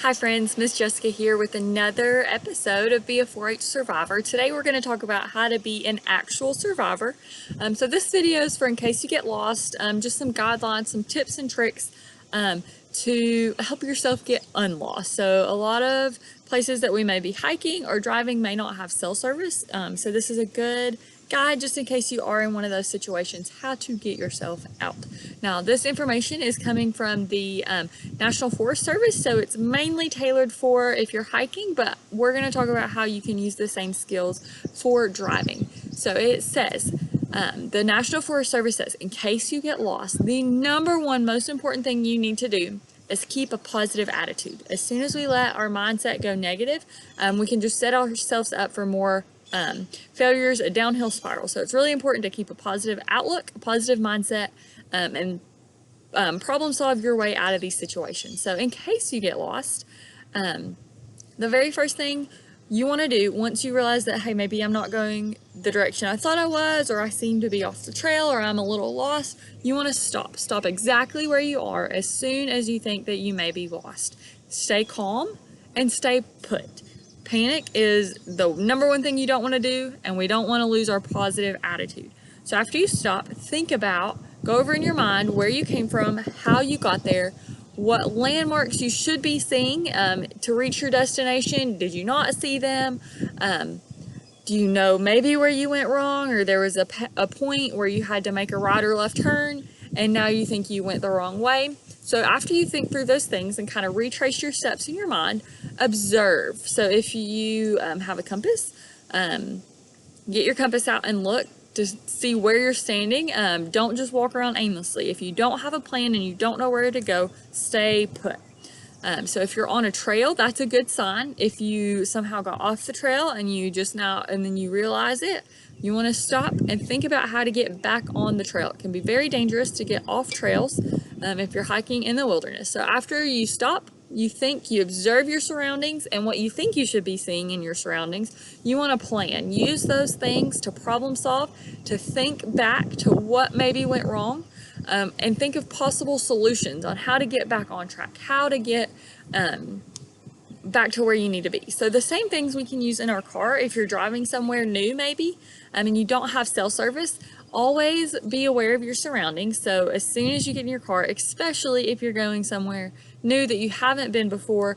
Hi friends, Miss Jessica here with another episode of Be a 4-H Survivor. Today we're going to talk about how to be an actual survivor. So this video is for in case you get lost, just some guidelines, some tips and tricks to help yourself get unlost. So a lot of places that we may be hiking or driving may not have cell service. So this is a good guide just in case you are in one of those situations, how to get yourself out. Now this information is coming from the National Forest Service, so it's mainly tailored for if you're hiking, but we're going to talk about how you can use the same skills for driving. So it says, the National Forest Service says, in case you get lost, the number one most important thing you need to do is keep a positive attitude. As soon as we let our mindset go negative, we can just set ourselves up for more failures, a downhill spiral. So it's really important to keep a positive outlook, a positive mindset, and problem solve your way out of these situations. So in case you get lost, the very first thing you want to do once you realize that, hey, maybe I'm not going the direction I thought I was, or I seem to be off the trail, or I'm a little lost, you want to stop exactly where you are as soon as you think that you may be lost. Stay calm and stay put. Panic is the number one thing you don't want to do, and we don't want to lose our positive attitude. So after you stop, think about, go over in your mind where you came from, how you got there, what landmarks you should be seeing to reach your destination. Did you not see them? Do you know maybe where you went wrong, or there was a point where you had to make a right or left turn and now you think you went the wrong way? So after you think through those things and kind of retrace your steps in your mind, observe. So if you have a compass, get your compass out and look to see where you're standing. Don't just walk around aimlessly. If you don't have a plan and you don't know where to go, stay put. So if you're on a trail, that's a good sign. If you somehow got off the trail and you just now, and then you realize it, you want to stop and think about how to get back on the trail. It can be very dangerous to get off trails if you're hiking in the wilderness. So after you stop, you think, you observe your surroundings and what you think you should be seeing in your surroundings. You want to plan. Use those things to problem solve, to think back to what maybe went wrong, and think of possible solutions on how to get back on track, how to get back to where you need to be. So the same things we can use in our car if you're driving somewhere new maybe, and you don't have cell service. Always be aware of your surroundings. So as soon as you get in your car, especially if you're going somewhere new that you haven't been before,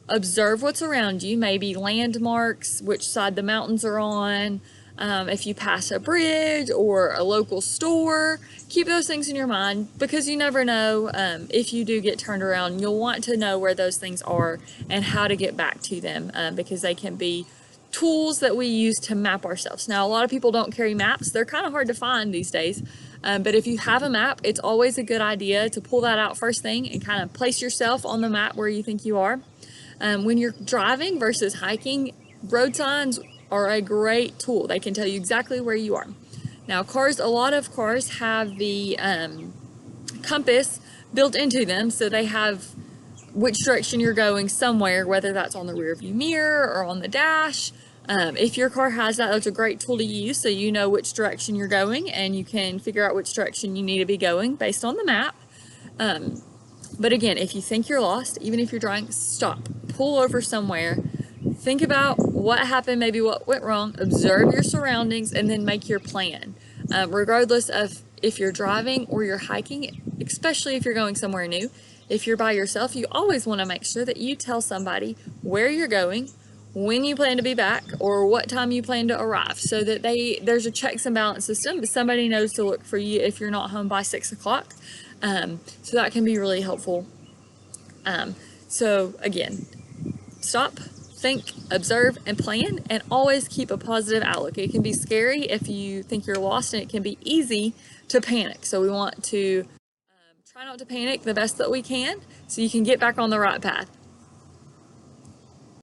observe what's around you, maybe landmarks, which side the mountains are on, if you pass a bridge or a local store. Keep those things in your mind, because you never know if you do get turned around. You'll want to know where those things are and how to get back to them, because they can be tools that we use to map ourselves. Now, a lot of people don't carry maps. They're kind of hard to find these days. But if you have a map, it's always a good idea to pull that out first thing and kind of place yourself on the map where you think you are. When you're driving versus hiking, road signs are a great tool. They can tell you exactly where you are. Now, a lot of cars have the compass built into them, so they have which direction you're going somewhere, whether that's on the rear view mirror or on the dash. If your car has that, that's a great tool to use, so you know which direction you're going and you can figure out which direction you need to be going based on the map. But again, if you think you're lost, even if you're driving, stop, pull over somewhere, think about what happened, maybe what went wrong, observe your surroundings, and then make your plan. Regardless of if you're driving or you're hiking, especially if you're going somewhere new, if you're by yourself, you always want to make sure that you tell somebody where you're going, when you plan to be back, or what time you plan to arrive, so that there's a checks and balance system. Somebody knows to look for you if you're not home by 6 o'clock. So that can be really helpful. So again, stop, think, observe, and plan, and always keep a positive outlook. It can be scary if you think you're lost, and it can be easy to panic. So we want to try not to panic the best that we can, so you can get back on the right path.